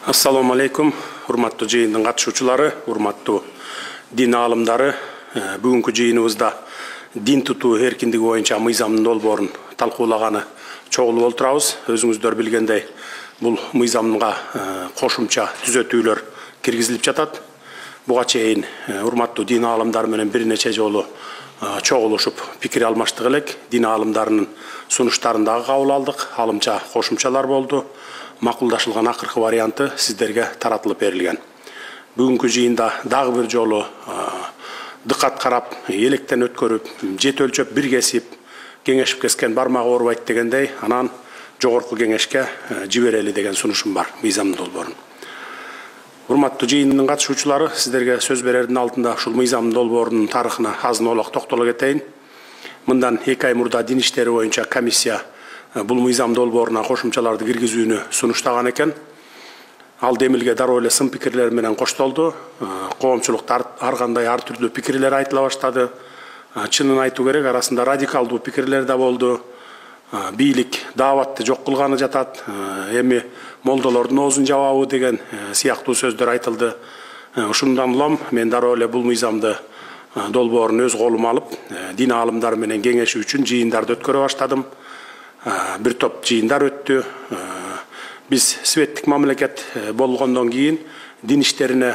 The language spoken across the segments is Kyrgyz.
Assalamu alaikum, урматтуу жыйындын катышуучулары, урматтуу дин аалымдары. Бүгүнкү жыйыныбызда дин тутуу эркиндиги боюнча мыйзамдын долбоорун талкуулаганы чогулуп отурабыз. Өзүңүздөр билгендей, бул мыйзамга кошумча түзөтүүлөр киргизилип жатат. Буга чейин урматтуу дин аалымдары менен бир нече жолу чогулушуп пикир алмаштык элек. Дин аалымдарынын сунуштарын дагы кабыл алдык. Алымча кошумчалар болду. Макулдашылган акыркы варианты сиздерге таратылып берилген. Бүгүнкү жыйында дагы бир жолу дыкат карап, электен өткөрүп, жет өлчөп, бир кесип, кеңешип кескен бармагы оорубайт дегендей, анан жогорку кеңешке жиберели деген сунушум бар, мыйзамдын долбоорун. Урматтуу жыйындын катышуучулары, сиздерге сөз берердин алдында ушул мыйзамдын долбоорунун тарыхына азын олак токтоло кетейин. Мындан 2 ай мурда дин иштери боюнча комиссия бул мыйзам долбооруна кошумчаларды киргизүүнү сунуштаган экен. Ал демилге дароо эле сын пикирлер менен коштолду. Коомчулукта ар кандай ар түрдүү пикирлер айтыла баштады. Чынын айтуу керек, арасында радикалдуу пикирлер да болду. Бийлик дааватты жок кылганы жатат, эми молдолордун оозун жабабы деген сыяктуу сөздөр айтылды. Ушундан улам мен дароо эле бул мыйзамды долбоорун өз колума алып, дин аалымдары менен кеңешүү үчүн жыйындарды өткөрө баштадым. Bir топ жыйындар өттү. Биз светтик мамлекет болгондон кийин дин иштерине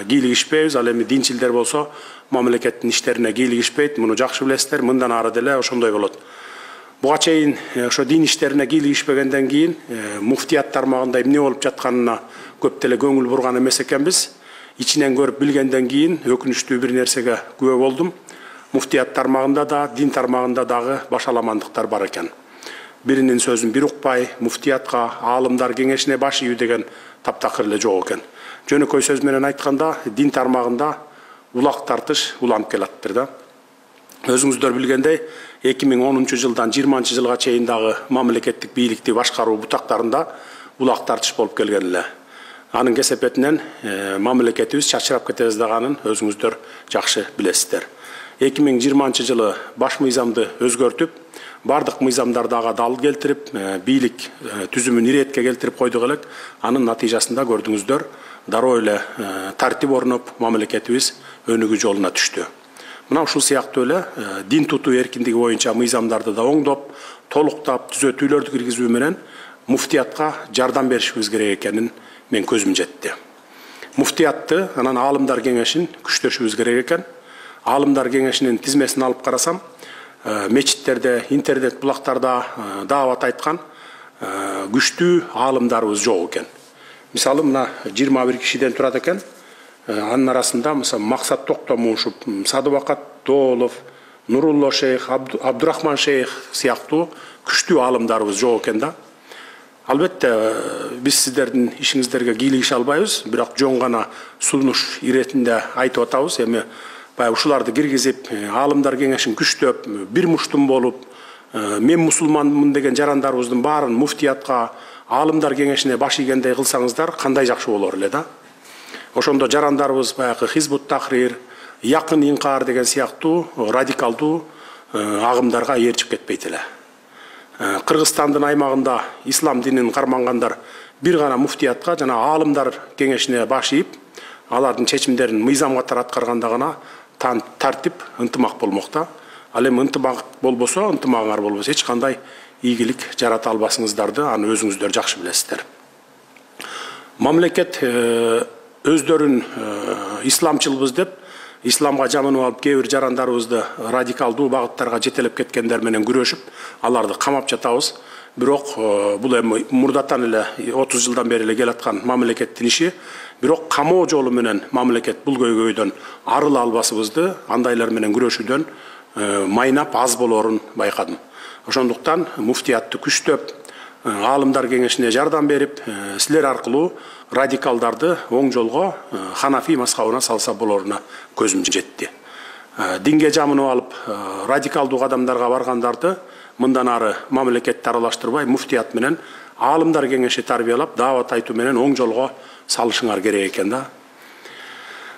кийлигишпейбиз. Ал эми динчилдер болсо мамлекеттин иштерине кийлигишпейт. Муну жакшы билесиздер. Мындан ары деле ошондой болот. Буга чейин ошо дин иштерине кийлигишпегенден кийин муфтият тармагында эмне болуп жатканына көп деле көңүл бурган эмес экенбиз. Ичинен көрүп билгенден кийин өкүнүчтүү бир нерсеге күбө болдум. Муфтият тармагында да, дин тармагында дагы башаламандыктар бар экен. Биринин сөзүн бир укпай, муфтиятка, аалымдар кеңешине баш ийүү деген таптакыр эле жок экен. Жөнөкөй сөз менен айтканда, дин тармагында улак тартыш уланып келатыптыр да. Өзүңүздөр билгендей, 2010-жылдан 20-жылга чейин дагы мамлекеттик бийликти башкаруу бутактарында улак тартыш болуп келген эле. Анын кесепетинен мамлекетибиз чачырап кете баштаганын өзүңүздөр жакшы билесиздер. 2020-жылы баш мыйзамды өзгөртүп, бардык мыйзамдарды ага дал келтирип, бийлик түзүмүн иретке келтирип койдук элек. Анын натыйжасында көрдүңүздөр, дароо эле тартип орноп, мамлекетибиз өнүгүү жолуна түштү. Мына ушул сыяктуу эле дин тутуу эркиндиги боюнча мыйзамдарды да оңдоп, толуктап, түзөтүүлөрдү киргизүү менен муфтиятка жардам беришибиз керек экенин мен көзүм жетти. Муфтиятты, анан аалымдар кеңешин күчтөшүбүз керек экен. Аалымдар кеңешинин тизмесин алып карасам, мечиттерде, интернет булактарда даават айткан күчтүү аалымдарыбыз жок экен. Мисалы, мына 21 кишиден турат экен. Анын арасында мисалы Максат Токтомушев, Садыбакат Доолов, Нурулло шейх, Абдурахман шейх сыяктуу күчтүү аалымдарыбыз жок экен да. Албетте, биз сиздердин ишиңиздерге кийлигише албайбыз, бирок жон гана сунуш иретинде айтып атабыз. Эми ушуларды киргизип, аалымдар кеңешин күчтөп, бир муштум болуп, мен мусулманмын деген жарандарыбыздын баарын муфтиятка, аалымдар кеңешине баш ийгендей кылсаңыздар, кандай жакшы болор эле да. Ошондо жарандарыбыз баягы Хизбут Тахрир, Якын Инкар деген сыяктуу радикалдуу агымдарга ээрчип кетпейт эле. Кыргызстандын аймагында ислам динин кармангандар бир гана муфтиятка жана аалымдар кеңешине баш ийип, алардын чечимдерин мыйзам катары аткарганда гана тартип, ынтымак болмокта. Ал эми ынтымак болбосо, ынтымагыңар болбосо эч кандай ийгилик жарата албасыңыздарды аны өзүңүздөр жакшы билесиздер. Мамлекет өздөрүн исламчылбыз деп, исламга жамынып алып, кээ бир жарандарыбызды радикалдуу багыттарга жетелеп кеткендер менен күрөшүп, аларды камап жатабыз. Бирок бул эми мурдатан эле 30 жылдан бери эле келаткан мамлекеттин иши. Бирок камоо жолу менен мамлекет бул көйгөйдөн арыла албасыбызды, андайлар менен күрөшүүдөн майнап аз болорун байкадым. Ошондуктан муфтиятты күчтөп, аалымдар кеңешине жардам берип, силер аркылуу радикалдарды оң жолго, Ханафи мазхабына салса болоруна көзүм жетти. Динге жамынып алып, радикалдуу кадамдарга баргандарды мындан ары мамлекетти аралаштырбай, муфтият менен аалымдар кеңеши тарбиялап, даават айтуу менен оң жолго салышыңар керек экен да.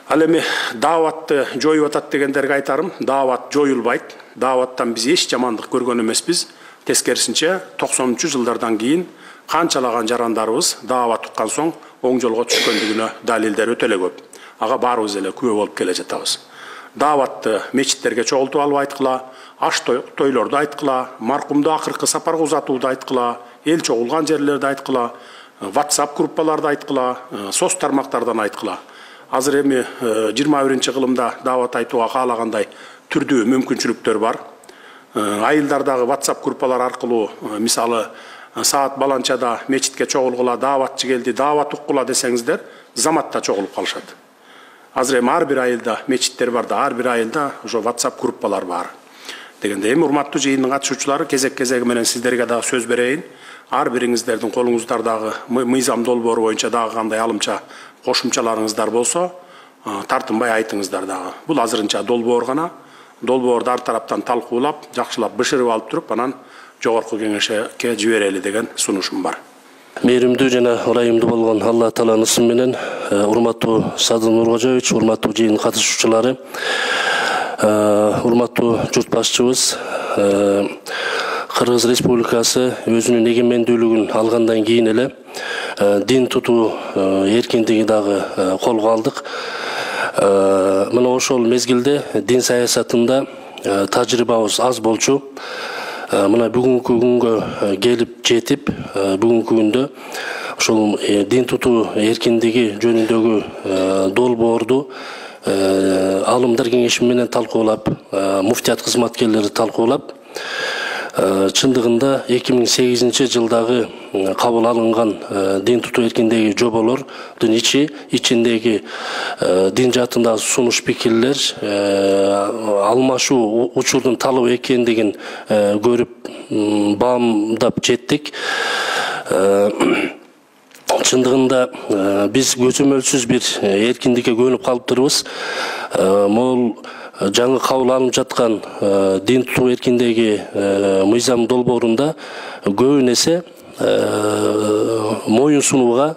Ал эми дааватты жоюп атат дегендерге айтарым, даават жоюлбайт. Дааваттан биз эч жамандык көргөн эмеспиз. Тескерисинче 90-жылдардан кийин канчалаган жарандарыбыз даават уккан соң оң жолго түшкөндүгүнө далилдер өтө эле көп. Ага баарыбыз эле күбө болуп келе жатабыз. Дааватты мечиттерге чогултуп алып айткыла, аш тойлорду айткыла, маркумду акыркы сапарга узатууду айткыла, эл чогулган жерлерди айткыла, WhatsApp группаларды айткыла, соц тармактардан айткыла. Азыр эми 21-кылымда даават айтууга каалагандай түрдүү мүмкүнчүлүктөр бар. Айылдардагы WhatsApp группалар аркылуу мисалы саат баланчада мечитке чогулгула, дааватчы келди, даават уккула десеңиздер, заматта чогулуп калышат. Азыр эми ар бир айылда мечиттер бар да, ар бир айылда ошо WhatsApp группалар бар. Дегенде эми урматтуу жыйындын катышуучулары кезек-кезеги менен сиздерге дагы сөз берейин. Ар бириңиздердин колуңуздардагы мыйзам долбоору боюнча дагы кандай алымча кошумчаларыңыздар болсо, тартынбай айтыңыздар дагы. Бул азырынча долбоор гана. Долбоорду ар тараптан талкуулап, жакшылап бышырып алып туруп, анан жогорку кеңешке жиберели деген сунушум бар. Мейримдүү жана ырайымдуу болгон Алла Тааланын ысымы менен, урматтуу Садыр Нуркожоевич, урматтуу жыйын катышуучулары, урматтуу журт башчыбыз, Кыргыз Республикасы өзүнүн эгемендүүлүгүн алгандан кийин эле дин тутуу эркиндиги дагы колго алдык. Мына ошол мезгилде дин саясатында тажрыйбабыз аз болчу. Мына бүгүнкү күнгө келип жетип, бүгүнкү күндө ошол дин тутуу эркиндиги жөнүндөгү долбоорду алымдар кеңеши менен талкуулап, муфтият кызматкерлери талкуулап, чындыгында 2008 жылдагы кабыл алынган дин тутуу эркиндиги жоболордун ичиндеги дин жаатындагы сунуш пикирлер алмашуу учурдун талап экендигин көрүп баамдап жеттик. Чындыгында биз көзөмөлсүз бир эркиндикке көнүп калыптырбыз. Могул жаңы кабыл алынып жаткан дин тутуу эркиндиги мыйзам долбоорунда көбүн эсе моюн сунууга,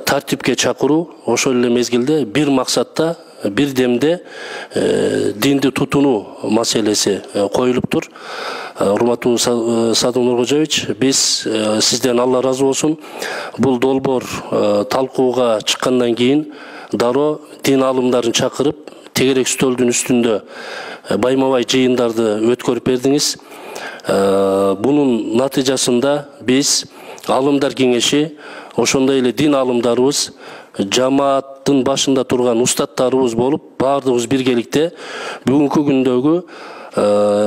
тартипке чакыруу, ошол эле мезгилде бир максатта, бир демде динди тутунуу маселеси коюлуптур. Урматтуу Садыр Нуркожоевич, биз сизден Алла разы болсун. Бул долбоор талкууга чыккандан кийин дароо дин алымдарын чакырып, тегерек стөлдүн үстүндө байма-бай жыйындарды өткөрүп бердиңиз. Бунун натыйжасында биз алымдар кеңеши, ошондой эле дин алымдарыбыз, жамааттын башында турган устаттарыбыз болуп, баардыгыбыз биргеликте бүгүнкү күндөгү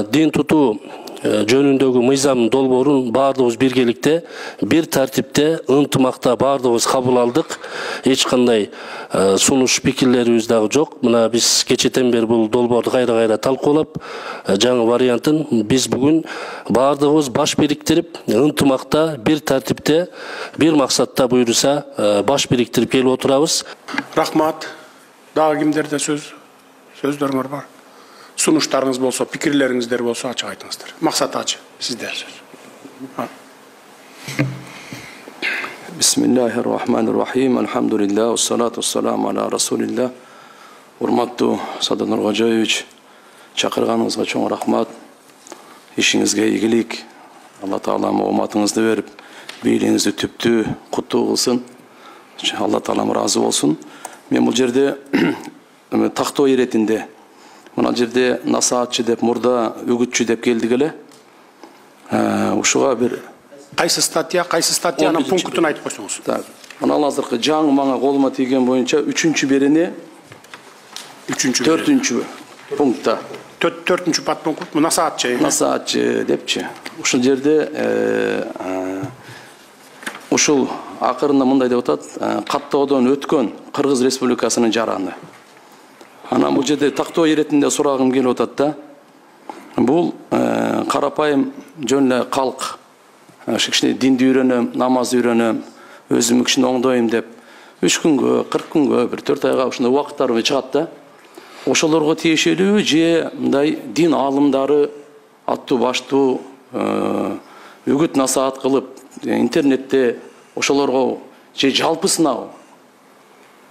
дин тутуу жөнүндөгү мыйзам долбоорун баардыгыбыз биргеликте, бир тартипте, ынтымакта баардыгыбыз кабыл алдык. Эч кандай сунуш пикирлерибиз дагы жок. Мына биз кечетен бери бул долбоорду кайра талкуулап, жаңы вариантын биз бүгүн баардыгыбыз баш бириктирип, ынтымакта, бир тартипте, бир максатта буйруса баш бириктирип келип отурабыз. Рахмат. Дагы кимдерде сөздөрүңөр бар? Сунуштарыңыз болсо, пикирлериңиздер болсо ачык айтыңыздар. Максат ачы, сиздер сөз. Бисмиллахир-рахманир-рахим. Алхамдулиллах, вассалату вассаламу аля расулилlah. Урматтуу Садыр Нуркожоевич, чакырганыңызга чоң рахмат. Ишиңизге ийгилик. Алла Таалам ооматыңызды берип, бийлигиңизди түптүү куттуу кылсын. Алла Таалам разы болсун. Мен бул жерде тактоо иретинде мына жерде насаатчы деп, мурда үгүтчү деп келдик эле. Ушуга бир Кайсы статьянын пунктун айтып койсоңуз. Так. Мына азыркы жаңы мага колума тийген боюнча 3-чү берени 4-чү пунктта. 4-чү подпункт насаатчы. Насаатчы депчи. Ушул жерде ушул акырында мындай деп атат, каттоодон өткөн Кыргыз Республикасынын жараны. Анан бул жерде тактоо иретинде сурагым келип атат да. Бул карапайым жөн эле калк, кичине динди үйрөнөм, намаз үйрөнөм, өзүм кичине оңдойм деп 3 күнгө, 40 күнгө, бир 4 айга ушундай убакыттар чыгат да. Ошолорго тиешелүү же мындай дин алымдары аттуу баштуу үгүт насаат кылып интернетте ошолорго же жалпысына,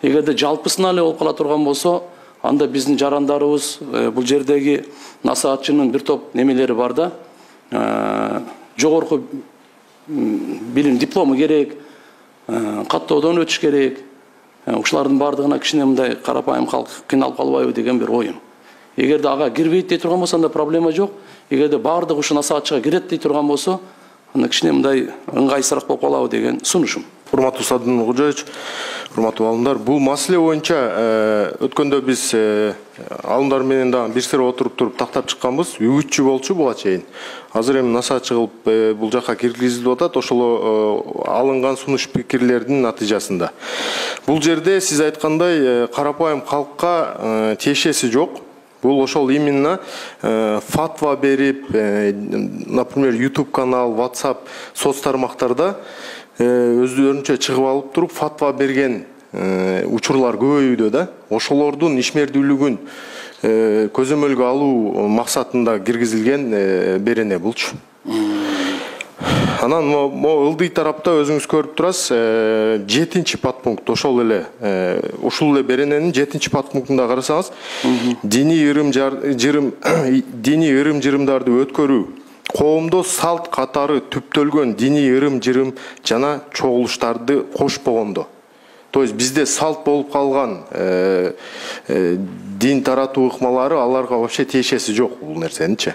эгерде жалпысына эле болуп кала турган болсо, анда биздин жарандарыбыз бул жердеги насаатчынын бир топ немелери бар да, жогорку билим диплому керек, каттоодон өтүш керек. Ушулардын бардыгына кичине мындай карапайым калк кыйналып калбайбы деген бир оюм. Эгерде ага кирбейт дей турган болсо анда проблема жок. Эгерде бардыгы ушу насаатчыга кирет дей турган болсо, анда кичине мындай ыңгайсыраак болуп калабы деген сунушум. Урматтуу Садын Кожоевич, урматтуу алымдар, бул маселе боюнча өткөндө биз алымдар менен дагы бир сыйра отуруп туруп тактап чыкканбыз. Үгүтчү болчу буга чейин. Азыр эми насаатчы кылып бул жакка киргизилип атат. Ошол алынган сунуш пикирлердин натыйжасында. Бул жерде сиз айткандай карапайым калкка тиешеси жок. Бул ошол именно фатва берип, например, YouTube канал, WhatsApp соц тармактарда өздөрүнчө чыгып алып туруп фатва берген учурлар көбөйүүдө да. Ошолордун ишмердүүлүгүн көзөмөлгө алуу максатында киргизилген берене булчу. Анан мо ылдый тарапта өзүңүз көрүп турасыз, 7-чи подпункт ошол эле ушул эле берененин 7-чи подпунктунда карасаңыз, диний ырым-жырымдарды өткөрүү, коомдо салт катары түптөлгөн диний ырым-жырым жана чогулуштарды кошпогондо. То есть бизде салт болуп калган дин таратуу ыкмалары аларга вообще тиешеси жок бул нерсеничи.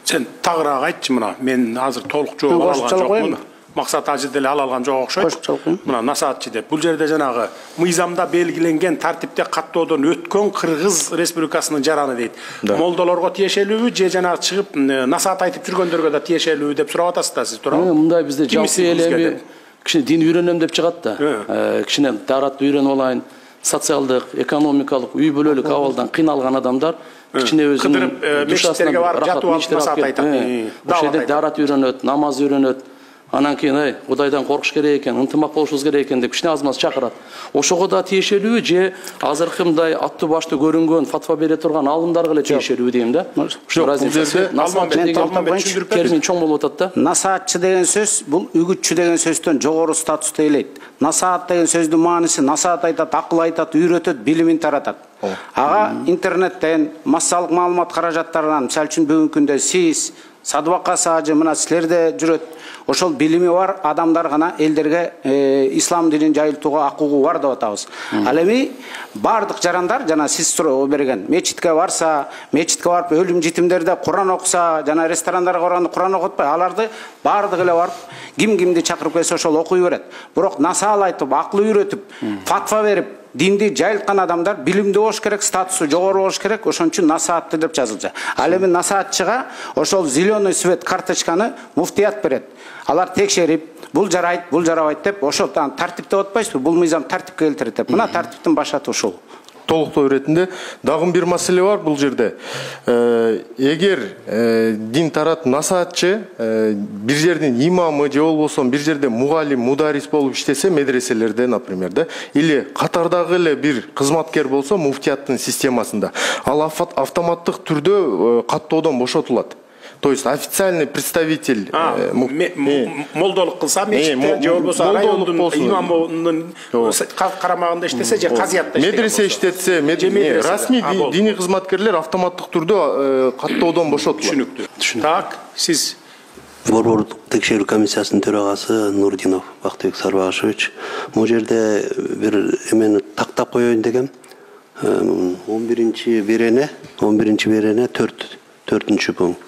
Сен тагыраак айтчы мына. Мен азыр толук жооп ала алган жокмун. Максат ажы деле ала алган жок окшойт. Мына насаатчы деп. Бул жерде жанагы мыйзамда белгиленген тартипте каттоодон өткөн Кыргыз Республикасынын жараны дейт. Молдолорго тиешелүүбү же жанагы чыгып насаат айтып жүргөндөргө да тиешелүү деп сурап атасыз да сиз, туурабы? Мындай бизде жалпы эле кичине дин үйрөнөм деп чыгат да. Кичине таратты үйрөнүп алайын, социалдык, экономикалык, үй бүлөлүк абалдан кыйналган адамдар кичине өзүнүн мечиттерге барып жатып алып насаат айтат. Ошол жерде дарат үйрөнөт, намаз үйрөнөт. Анан кийин Кудайдан коркуш керек экен, ынтымак болушубуз керек экен деп кичине аз-маз чакырат. Ошого да тиешелүү же азыркы мындай аттуу баштуу көрүнгөн фатва бере турган алымдарга эле тиешелүү дейм да. Термин чоң болуп атат да. Насаатчы деген сөз бул үгүтчү деген сөздөн жогору статуста элейт. Насаат деген сөздүн мааниси насаат айтат, акыл айтат, үйрөтөт, билимин таратат. Ага интернеттен, массалык маалымат каражаттарынан, мисалы үчүн бүгүнкү күндө сиз, Садыбакас ажы мына силерде жүрөт. Ошол билими бар адамдар гана элдерге ислам динин жайылтууга акыгуу бар деп атабыз. Ал эми бардык жарандар жана сиз суроо берген мечитке барса, мечитке барып өлүм житимдерде Куран окуса, жана ресторандарга барганда Куран окутпай, аларды бардык эле барып кимди чакырып келсе ошол окуй берет. Бирок насаал айтып, акыл үйрөтүп, фатва берип динди жайылткан адамдар билимдүү болуш керек, статусу жогору болуш керек, ошон үчүн насаатты деп жазылчу. Ал эми насаатчыга ошол зеленый свет карточканы муфтият берет. Алар текшерип, бул жарайт, бул жарабайт деп, ошол тартипте отпайсызбы? Бул мыйзам тартипке келтирет деп. Мына тартиптин башаты ушул. Толуктоо иретинде дагы бир маселе бар бул жерде. Эгер дин тарат насаатчы бир жердин имамы же болбосо бир жерде мугалим, мударис болуп иштесе, медреселерде, например, да, или катардагы эле бир кызматкер болсо муфтияттын системасында, ал автоматтык түрдө каттоодон бошотулат. То есть официальный представитель молдолук кылса, мечитте же болбосо райондун имамынын карамагында иштесе же казиятта иштесе, медресе иштетсе, расмий диний кызматкерлер автоматтык түрдө каттоодон бошотулат. Түшүнүктүү. Так, сиз Борбордук текшерүү комиссиясынын төрагасы Нурдинов Бактыбек Сарбашевич, бул жерде бир эмени тактап коеюн дегем. 11-чи берене 4-чү пункт.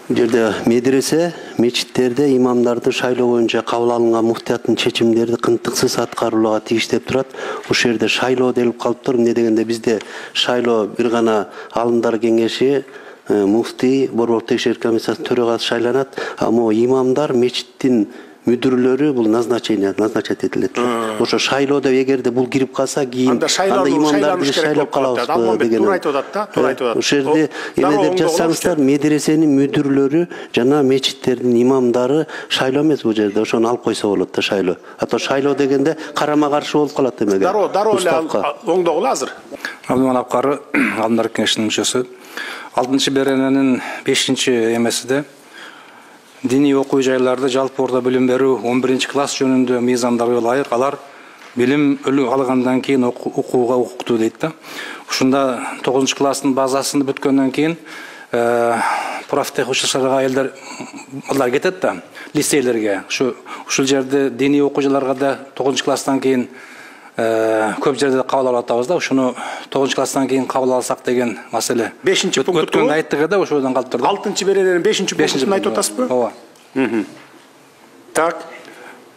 Жерде медресе, мечиттерде имамдарды шайлоо боюнча кабыл алынган муфтияттын чечимдерди кынтыксыз аткарууга тийиш деп турат. Ушул жерде шайлоо делип калыптыр. Эмне дегенде бизде шайлоо бир гана алымдар кеңеши, муфтий, борбордук текшерүү комиссиясынын төрагасы шайланат. А могу имамдар, мечиттин мүдүрлөрү бул назначать этилет. Ошо шайлоодо эгерде бул кирип калса, кийин анда имамдарды шайлап калабызбы деген. Туура айтып атат да, туура айтып атат. Ошол жерде эмне деп жазсаңыздар, медресенин мүдүрлөрү жана мечиттердин имамдары шайлоо эмес бул жерде. Ошону алып койсо болот да шайлоо. А то шайлоо дегенде карама каршы болуп калат эмеге. Дароо эле оңдогула азыр. Абдыман Апкары, Алдымдар кеңешинин мүчөсү. 6-чы берененин 5-чи эмесиде диний окуу жайларда жалпы орто билим берүү 11-чи класс жөнүндө мыйзамдарга ылайык алар билим алгандан кийин окууга укуктуу дейт да. Ушунда 9-чы класстын базасын бүткөндөн кийин профтех училищаларга аялдар балдар кетет да, лицейлерге. Ушул жерде диний окуучуларга да 9-класстан кийин көп жерде кабыл алып атабыз да, ушуну 9-класстан кийин кабыл алсак деген маселе. 5-пункт өткөн айттыгы да ошодон калып турду. 6-берененин 5-пунктун айтып атасызбы? Ооба. Так,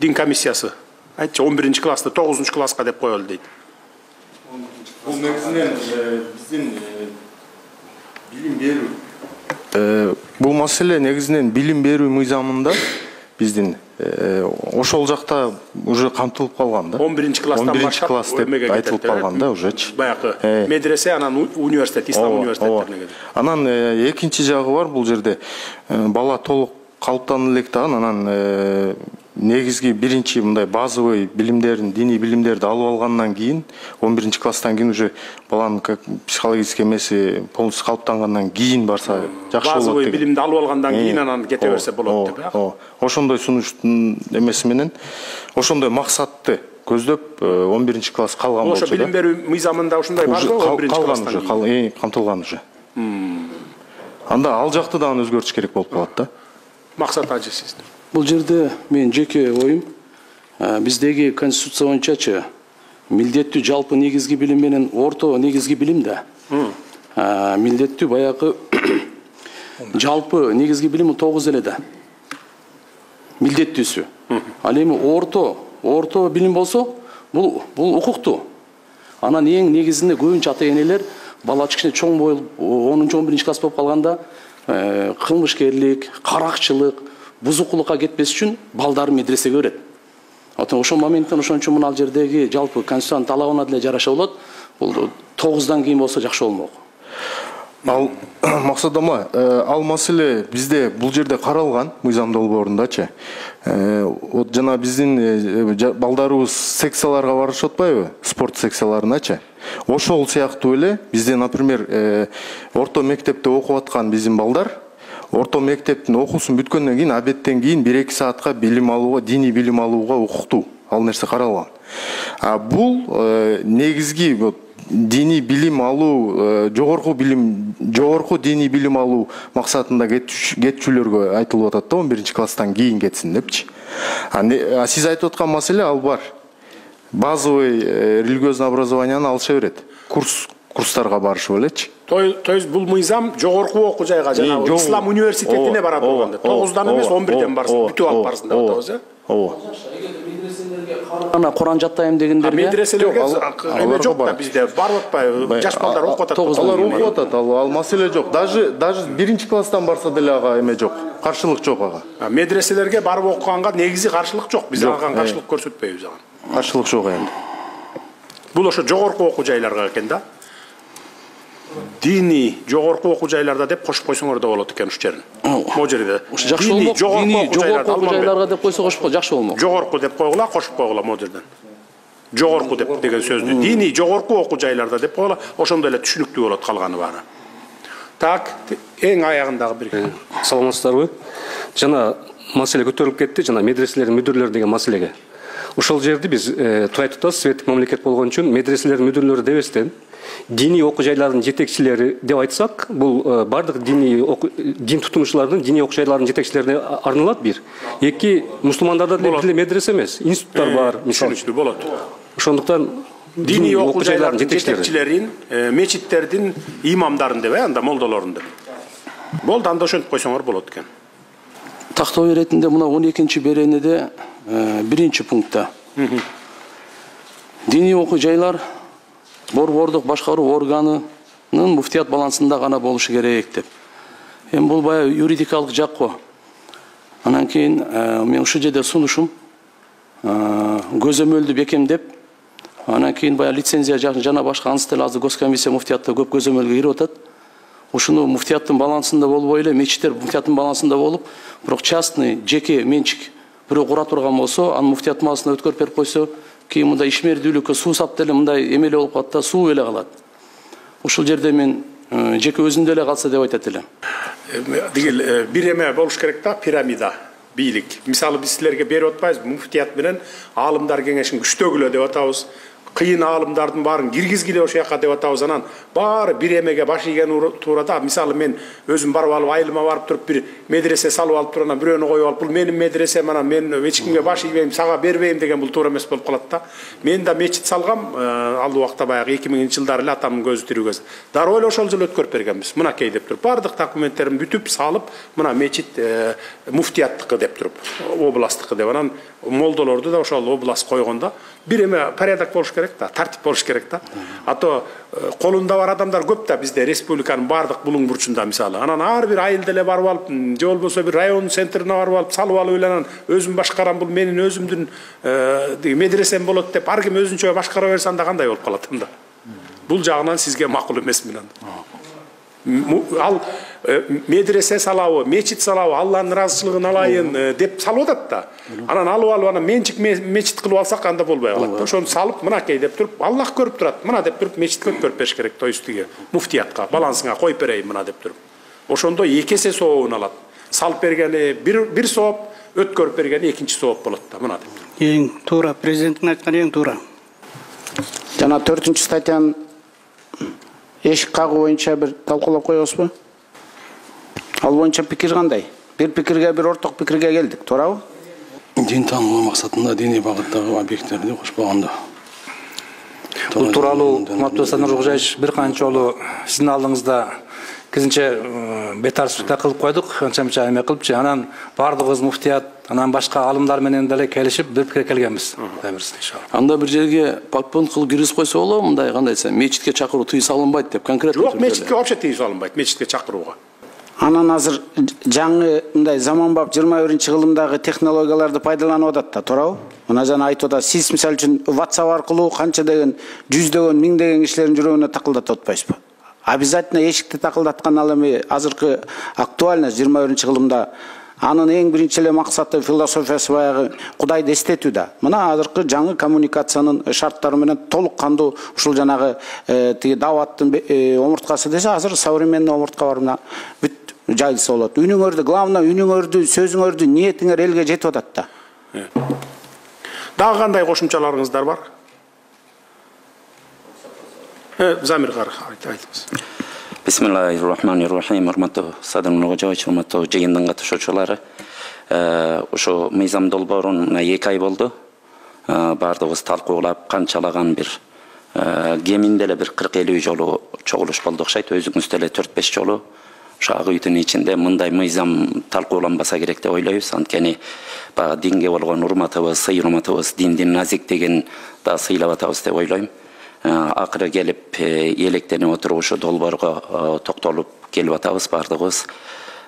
дин комиссиясы. Айтчы 11-класста 9-класска деп коелу дейт. Бул негизинен биздин билим берүү. Бул маселе негизинен билим берүү мыйзамында биздин ошол жакта уже камтылып калган да. 11-класстан баштап класс деп айтылып калган да уже. Баягы медресе, анан университет, ислам университеттерине кетет. Анан экинчи жагы бар, бул жерде бала толук калыптанып элек дагы анан негизги биринчи мындай базовый билимдерин, диний билимдерди алып алгандан кийин 11-класстан кийин уже баланын психологический эмеси полностью калыптангандан кийин барса жакшы болот. Базовый билимди алып алгандан кийин анан кете берсе болот деп. Ошондой сунуштун эмеси менен, ошондой максатты көздөп 11-класс калган болчу да. Ошо билим берүү мыйзамында ушундай барбы 11-класстан кийин? Камтылган уже. Анда ал жакты дагы өзгөртүш керек болуп калат да. Максат ажы сиздин. Бұл жерде мен жеке ойым, биздеги конституция боюнчачы милдеттүү жалпы негизги билим менен орто негизги билим да. Милдеттүү баягы жалпы негизги билим 9 эле да. Милдеттүүсү. Ал эми орто билим болсо, бул укуктуу. Анан эң негизинде көбүнчө ата-энелер бала кичине чоң болуп 10-11 класс болуп калганда кылмышкерлик, каракчылык, бузукулукка кетпес үчүн балдарын медресеге берет. Ошол моменттен ошон үчүн мына жердеги жалпы конституциянын талабына деле жараша болот. Бул 9-дан кийин болсо жакшы болмок. Ал максат ама, ал маселе бизде бул жерде каралган мыйзам долбоорундачы. Вот жана биздин балдарыбыз секцияларга барышып атпайбы? Спорт секцияларыначы. Ошол сыяктуу эле бизде, например, орто мектепте окуп аткан биздин балдар орто мектептин окуусун бүткөндөн кийин абеттен кийин 1-2 саатка билим алууга, диний билим алууга укуктуу. Ал нерсе каралган. Бул негизги диний билим алуу, жогорку диний билим алуу максатында кетчүлөргө айтылып атат да, 11-класстан кийин кетсин депчи. Сиз айтып аткан маселе ал бар. Базовый религиозный образованияны алыша берет. Курстарга барышып элечи. То есть бул мыйзам жогорку окуу жайга, жанагы ислам университетине бара турганда 9-дан эмес 11-ден барсын, бүтүп алып барсын деп атабыз, э? Ооба. Ана Куран жаттайм дегендерге медреселерге эме жок да, бизде барып атпайбы, жаш балдар окуп атат. Алар окуп атат, ал маселе жок. Даже 1-класстан барса деле ага эме жок, каршылык жок ага. Медреселерге барып окуганга негизи каршылык жок, биз ага каршылык көрсөтпөйбүз ага. Каршылык жок энди. Бул ошо жогорку окуу жайларга экен да. Дини жогорку окуу жайларда деп кошуп койсоңор да болот экен ушул жерин. Могу жерде. Жакшы болмок. Дини жогорку окуу жайларга деп койсо кошуп жакшы болмок. Жогорку деп койгула, кошуп койгула могу жерден. Жогорку деп деген сөздү дини жогорку окуу жайларда деп койгула, ошондой эле түшүнүктүү болот калганы баары. Так, эң аягындагы бир. Саламатсыздарбы? Жана маселе көтөрүлүп кетти, жана медреселердин мүдүрлөрү деген маселеге. Ошол жерди биз турай тутабыз, светтик мамлекет болгон үчүн медреселердин мүдүрлөрү дебестен диний окуу жайлардын жетекчилери деп айтсак, бул бардык дин тутумчулардын диний окуу жайлардын жетекчилерине арналат бир. Эки, мусулмандарда деле медресе эмес, институттар бар, мисалы. Түшүнүктүү болот. Ошондуктан диний окуу жайлардын жетекчилерин, мечиттердин имамдарын деп, анда молдолорун деп. Болду, анда ошентип койсоңор болот экен. Тактоо иретинде мына 12-чи беренеде 1-чи пунктта диний окуу жайлар борбордук башкаруу органынын муфтият балансында гана болушу керек деп. Эми бул баягы юридикалык жак го. Анан кийин мен ушул жерде сунушум көзөмөлдү бекемдеп, анан кийин баягы лицензия жана башка ансы деле азыр госкомиссия муфтиятта көп көзөмөлгө кирип атат. Ушуну муфтияттын балансында болбой эле, мечиттер муфтияттын балансында болуп, бирок частный, жеке менчик бирөө кура турган болсо, анын муфтият балансына өткөрүп берип койсо, кийин мындай ишмердүүлүккө суу сап деле мындай эмеле болуп калат да, суу эле калат. Ушул жерде мен жеке өзүндө эле калса деп айтат элем. Дегил бир эме болуш керек да, пирамида, бийлик. Мисалы биз силерге берип атпайбызбы, муфтият менен аалымдар кеңешин күчтөгүлө деп атабыз. кыйын аалымдардын баарын киргизгиле ошол жака деп атабыз. Анан баары бир эмеге баш ийген туурада. Мисалы мен өзүм барып алып айылыма барып туруп бир медресе салып алып туруп анан бирөөнү коюп алып бул менин медресем, анан мен эч кимге баш ийбейм, сага бербейм деген бул туура эмес болуп калат да. Мен да мечит салгам, ал убакта баягы 2000-жылдары эле атамдын көзү тирүү кез. Дароо эле ошол жылы өткөрүп бергенбиз. Мынакей деп туруп баардык документтерин бүтүп салып, мына мечит муфтияттыкы деп туруп, областтыкы деп. Анан молдолорду да ошол област койгондо бир эме порядок болуш керек да, тартип болуш керек да. Ато колунда бар адамдар көп да бизде республиканын баардык булуң бурчунда мисалы. Анан ар бир айылда эле барып алып, же болбосо бир район центрине барып алып, салып алып эле анан өзүм башкарам, бул менин өзүмдүн медресем болот деп ар ким өзүнчө башкара берсе анда кандай болуп калат анда? Бул жагынан сизге макул эмес мен анда. Ал медресе салабы, мечит салабы, Алланын ыраазычылыгын алайын деп салып атат да. Анан алып анан менчик мечит кылып алсак анда болбой калат. Ошону салып, мынакей деп туруп, Аллах көрүп турат. Мына деп туруп мечитке өткөрүп бериш керек, той үстүгө, муфтиятка, балансыңа коюп берейин мына деп туруп. Ошондо 2 эсе сообун алат. Салып бергени бир сооп, өткөрүп бергени 2-чи сооп болот да, мына деп туруп. Эң туура, президенттин айтканы эң туура. Жана 4-чү статьянын эшик кагуу боюнча бир талкуулап коебузбу? Ал боюнча пикир кандай? Бир пикирге, бир орток пикирге келдик, туурабы? Дин таануу максатында диний багыттагы объекттерди кошпогондо. Бул тууралуу Урматтуу Садыр Нуркожоевич бир канча жолу сиздин алдыңызда кизинче бетарчылыкта кылып койдук, канча эме кылыпчы. Анан баардыгыбыз муфтият, анан башка алымдар менен деле келишип бир пикирге келгенбиз. Анда бир жерге пакпунт кылып киргизип койсо болобу, мындай кандайса мечитке чакыруу тыюу салынбайт деп конкретно. Жок, мечитке вообще тыюу салынбайт, мечитке чакырууга. Анан азыр жаңы мындай заманбап 21-кылымдагы технологияларды пайдаланып атат да, туурабы? Мына жана айтып атат, сиз мисалы үчүн WhatsApp аркылуу канча деген, жүздөгөн, миңдеген кишилердин жүрөгүнө такылдатып атпайсызбы? Обязательно эшикти такылдаткан ал эми азыркы актуально 21-кылымда анын эң биринчи эле максаты, философиясы баягы Кудайды эстетүү да. Мына азыркы жаңы коммуникациянын шарттары менен толук кандуу ушул жанагы тиги даваттын омурткасы десе, азыр современный омуртка бар, мына бүт жайылса болот. Үнүңөрдү, главное үнүңөрдү, сөзүңөрдү, ниетиңер элге жетип атат да. Дагы кандай кошумчаларыңыздар бар? Замир кары айтыңыз. Бисмиллахиррахманиррахим. Урматтуу Садыр Нуркожоевич, урматтуу жыйындын катышуучулары. Ошо мыйзам долбоорун мына 2 ай болду. Бардыгыбыз талкуулап, канчалаган бир кеминде эле бир 40-50 жолу чогулуш болду окшойт. Өзүңүз деле 4-5 жолу ошол үтүн ичинде мындай мыйзам талкууланбаса керек деп ойлойбуз. Анткени баягы динге болгон урматыбыз, сый урматыбыз, диндин назиктигин да сыйлап атабыз деп ойлойм. Акыры келип электенип отуруп ушу долбоорго токтолуп келип атабыз бардыгыбыз.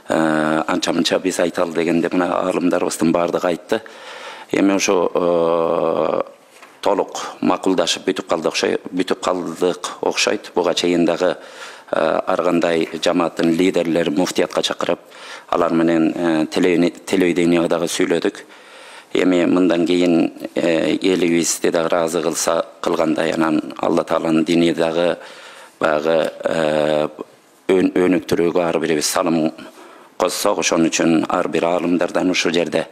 Анча-мынча биз айталы дегенде мына аалымдарыбыздын бардыгы айтты. Эми ошо толук макулдашып бүтүп калдык окшойт. Буга чейин дагы ар кандай жамааттын лидерлери муфтиятка чакырып, алар менен телевидениеге дагы сүйлөдүк. Эми мындан кийин элибизди дагы ыраазы кылгандай, анан Алла Тааланын дини дагы баягы өнүктүрүүгө ар бирибиз салым коссок, ошон үчүн ар бир аалымдардан ушул жерде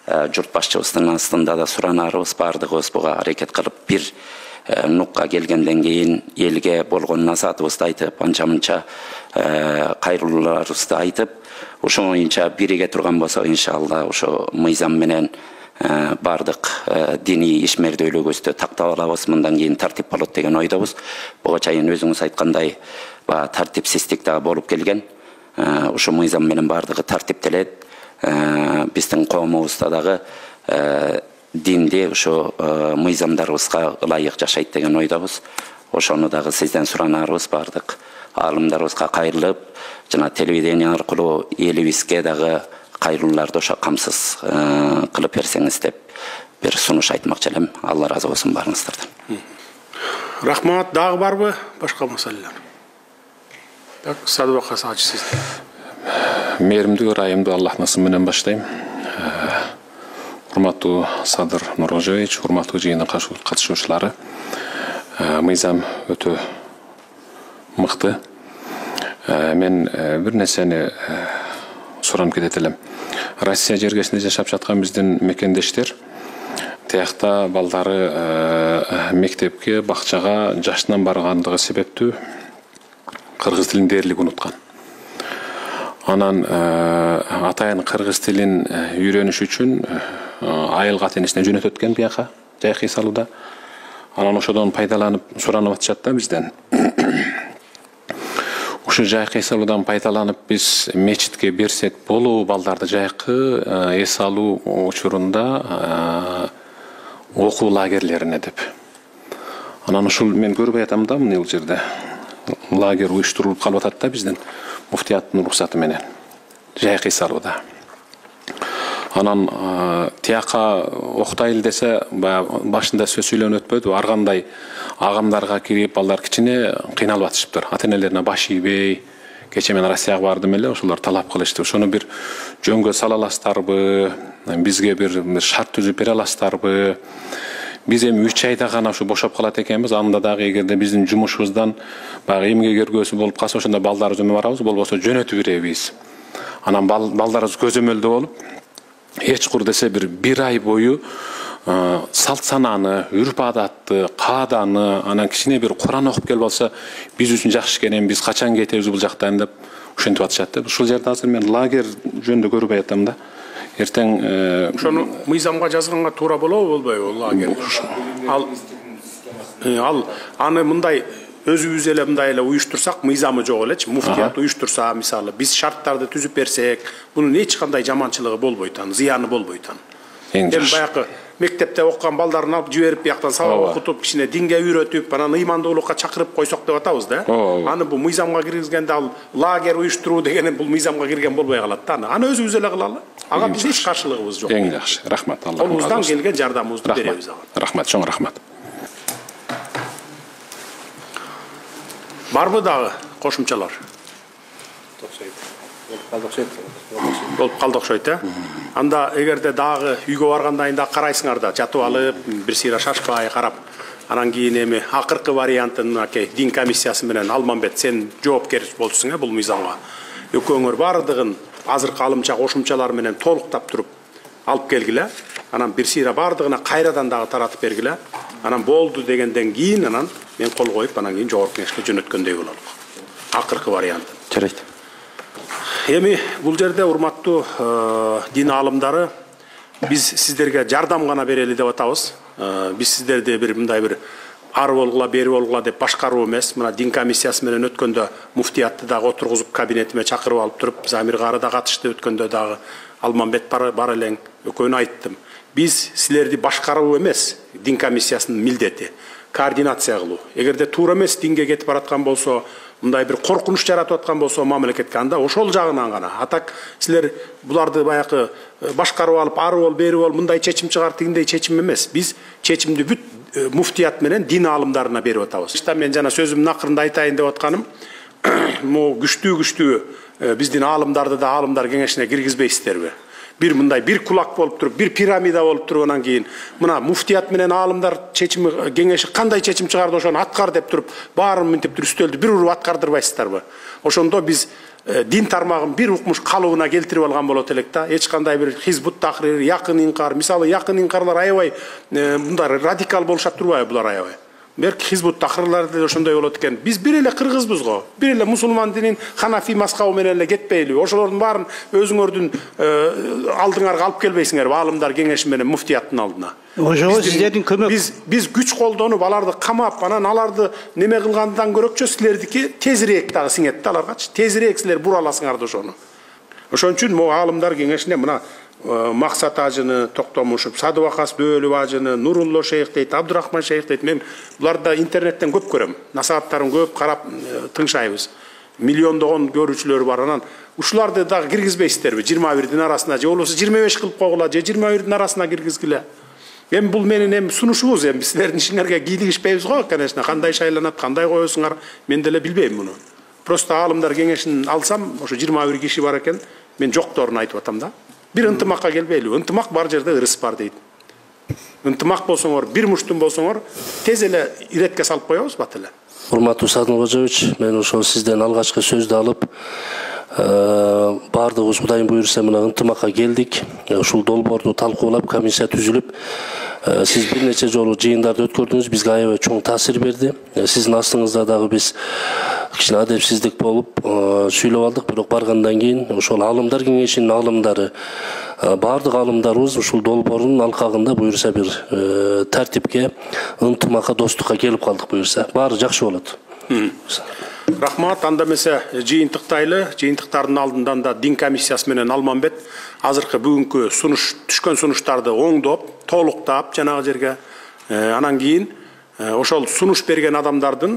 журт башчыбыздын астында да суранарыбыз, бардыгыбыз буга аракет кылып бир нукка келгенден кийин элге болгон насаатыбызды айтып, анча-мынча кайрылууларыбызды айтып, ошон боюнча бириге турган болсок, иншалла ошо мыйзам менен бардык диний ишмердүүлүгүбүздү тактап алабыз, мындан кийин тартип болот деген ойдобуз. Буга чейин өзүңүз айткандай тартипсиздик дагы болуп келген. Ошо мыйзам менен бардыгы тартиптелет. Биздин коомубузда дагы динди ошо мыйзамдарыбызга ылайык жашайт деген ойдобуз. Ошону дагы сизден суранарыбыз, бардык аалымдарыбызга кайрылып, жана телевидение аркылуу элибизге дагы кайрылууларды ошо камсыз кылып берсеңиз деп бир сунуш айтмакчы элем. Алла разы болсун барыңыздардан. Рахмат. Дагы барбы башка маселелер? Так, Садыбакка саачы сизде. Мээримдүү, ырайымдуу Аллах насыбы менен баштайм. Урматтуу Садыр Нуркожоевич, урматтуу жыйындын катышуучулары. Мыйзам өтө мыкты. Мен бир нерсени суранып кетет элем. Россия жергесинде жашап жаткан биздин мекендештер тиякта балдары мектепке, бакчага жашынан баргандыгы себептүү кыргыз тилин дээрлик унуткан. Анан атайын кыргыз тилин үйрөнүш үчүн айыл катенесине жөнөтөт экен бияка, жайкы салууда. Анан ошодон пайдаланып суранып атышат да бизден. Ошо жайкы эс алуудан пайдаланып биз мечитке берсек болобу балдарды жайкы эс алуу учурунда окуу лагерлерине деп. Анан ушул мен көрбөй атам да мына жерде лагерь уюштурулуп калып атат да бизден муфтияттын уруксаты менен жайкы эс алууда. Анан тияка октайлы десе башында сөз сүйлөнүп өтпөдү, ар кандай агымдарга кирип балдар кичине кыйналып атышыптыр. Ата-энелерине баш ийбей, кече мен Россияга бардым эле, ошолор талап кылышты. Ошону бир жөнгө сала аласыздарбы, бизге бир шарт түзүп бере аласыздарбы? Биз эми 3 айда гана ушу бошоп калат экенбиз. Анда дагы эгерде биздин жумушубуздан баягы эмгек көргөсү болуп калса, ошондо балдарыбыз өмө барабыз, болбосо жөнөтүп беребиз. Анан балдарыбыз көзөмөлдө болуп, эч кур десе бир ай бою салт сананы, үрп адатты, кааданы, анан кичине бир Куран окуп келип алса, биз үчүн жакшы экен, биз качан кетебиз бул жактан деп ушинтип атышат да. Ушул жерде азыр мен лагерь жөнүндө көрбөй атам да. Эртең ошону мыйзамга жазганга туура болобу, болбойбу лагерь? Ал аны мындай өзүбүз эле мындай эле уюштурсак, мыйзамы жок элечи, муфтият уюштурса, мисалы биз шарттарды түзүп берсек, бунун эч кандай жаманчылыгы болбойт, зыяны болбойт. Эми баягы мектепте окуган балдарын алып жиберип, бияктан сабак окутуп, кичине динге үйрөтүп, анан ыймандуулукка чакырып койсок деп атабыз да. Аны бул мыйзамга киргизгенде ал лагерь уюштуруу деген бул мыйзамга кирген болбой калат да. Аны өзүбүз эле кылалы. Ага биздин эч каршылыгыбыз жок. Эң жакшы. Рахмат. Алла колубуздан келген жардамыбызды беребиз ага. Рахмат, чоң рахмат. Барбы дагы кошумчалар? Болуп калды окшойт, Анда эгерде дагы үйгө барганда да карайсыңар да, жатып алып, бир сыйра шашпай карап, анан кийин эми акыркы вариантын дин комиссиясы менен Алмамбет сен жоопкер болчусуң бул мыйзамга. Экөөңөр бардыгын азыркы алымча кошумчалар менен толуктап туруп алып келгиле. Анан бир сыйра бардыгына кайрадан дагы таратып бергиле. Анан болду дегенден кийин анан мен кол коюп, анан кийин жогорку кеңешке жөнөткөндөй бололук. Акыркы вариант. Жарайт. Эми бул жерде урматтуу дин аалымдары, биз сиздерге жардам гана берели деп атабыз. Биз сиздерди бир мындай бир ар болгула, бери болгула деп башкаруу эмес. Мына дин комиссиясы менен өткөндө муфтиятты дагы отургузуп кабинетиме чакырып алып туруп, Замир кары да катышты өткөндө дагы, Алмамбет бар элең, экөөнү айттым. Биз силерди башкаруу эмес, дин комиссиясынын милдети координация кылуу. Эгерде туура эмес динге кетип бараткан болсо, мындай бир коркунуч жаратып аткан болсо мамлекетке, анда ошол жагынан гана. Атак силер буларды баягы башкарып алып, ары бол, бери бол, мындай чечим чыгар, тигиндей чечим эмес. Биз чечимди бүт муфтият менен дин аалымдарына берип атабыз. Мен жана сөзүмдүн акырында айтайын деп атканым, могу күчтүү биздин аалымдарды да аалымдар кеңешине киргизбейсиздерби? Бир мындай бир кулак болуп туруп, бир пирамида болуп туруп, анан кийин мына муфтият менен аалымдар чечими кеңеши кандай чечим чыгарды ошону аткар деп туруп, баарын мынтип туруп үстөлдү бир уруп аткардырбайсыздарбы? Ошондо биз дин тармагын бир укмуш калыбына келтирип алган болот элек да. Эч кандай бир хизбут тахрир, якын инкар, мисалы якын инкарлар аябай мындай радикал болушат турбайбы булар аябай? Берки хизбут тахрирларды ошондой болот экен. Биз бир эле кыргызбыз го. Бир эле мусулман динин ханафи маскабы менен эле кетпейлиби? Ошолордун баарын өзүңөрдүн алдыңарга алып келбейсиңерби? Аалымдар кеңеши менен муфтияттын алдына. Ошого сиздердин көмөк. Биз күч колдонуп аларды камап, анан аларды неме кылгандан көрөкчө силердики тезирээк дагы сиңет да аларгачы. Тезирээк силер бура аласыңар да ошону. Ошон үчүн могу аалымдар кеңешине мына Максат ажыны, Токтомушев, Садыбакас Дөөлү ажыны, Нурулло шейх дейт, Абдурахман шейх дейт. Мен буларды интернеттен көп көрөм. Насааттарын көп карап тыңшайбыз. Миллиондогон көрүүчүлөр бар. Анан ушуларды дагы киргизбейсиздерби? 21-дин арасына же болбосо 25 кылып койгула, же 21-дин арасына киргизгиле. Эми бул менин сунушубуз, эми силердин ишиңерге кийлигишпейбиз го, конечно. Кандай шайланат, кандай коесуңар, мен деле билбейм муну. Просто аалымдар кеңешин алсам, ошо 21 киши бар экен, мен жокторун айтып атам да. Бир ынтымакка келбейли. Ынтымак бар жерде ырыс бар дейт. Ынтымак болсоңор, бир муштун болсоңор, тез эле иретке салып коебуз бат эле. Урматтуу Садыкожоевич, мен ошол сизден алгачкы сөздү алып, бардыгыбыз Кудайым буйрса мына ынтымакка келдик. Ушул долбоорду талкуулап, комиссия түзүлүп, Siz bir neçe жолу жыйындарды өткөрдүңүз, бизге аябай чоң таасир берди. Сиздин астыңызда дагы биз кичине адепсиздик болуп сүйлөп алдык, бирок баргандан кийин ошол алымдар кеңешинин алымдары, баардык алымдарыбыз ушул долбоордун алкагында буюрса бир тартипке, ынтымакка, достукка келип калдык буюрса. Баары жакшы болот. Рахмат, анда месе жыйынтыктайлы, жыйынтыктардын алдынан да дин комиссиясы менен Алмамбет азыркы бүгүнкү түшкөн сунуштарды оңдоп, толуктап жанагы жерге, анан кийин ошол сунуш берген адамдардын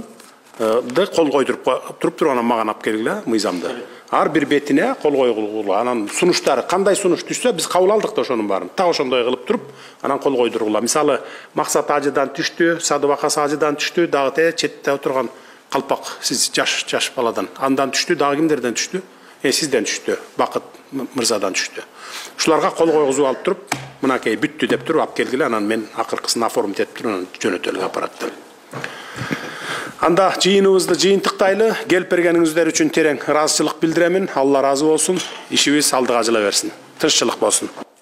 кол койдуруп туруп мага алып келгиле мыйзамды. Ар бир бетине кол койгула, анан сунуштары кандай сунуш түшсө биз кабыл алдык да ошонун баарын. Так ошондой кылып туруп, анан кол койдургула. Мисалы, Максат ажыдан түштү, Садыбакас ажыдан түштү, дагы четте отурган Калпак, сиз жаш баладан. Андан түштү, дагы кимдерден түштү? Сизден түштү, Бакыт мырзадан түштү. Ушуларга кол койгузуп алып туруп, мынакей бүттү деп туруп алып келгиле, анан мен акыркысын оформить этип туруп, жөнөтөлгө аппараттан. Анда жыйыныбызды жыйынтыктайлы, келип бергениңиздер үчүн терең ыраазычылык билдиремин. Алла разы болсун. Ишибиз алдыга жыла берсин. Тынччылык болсун.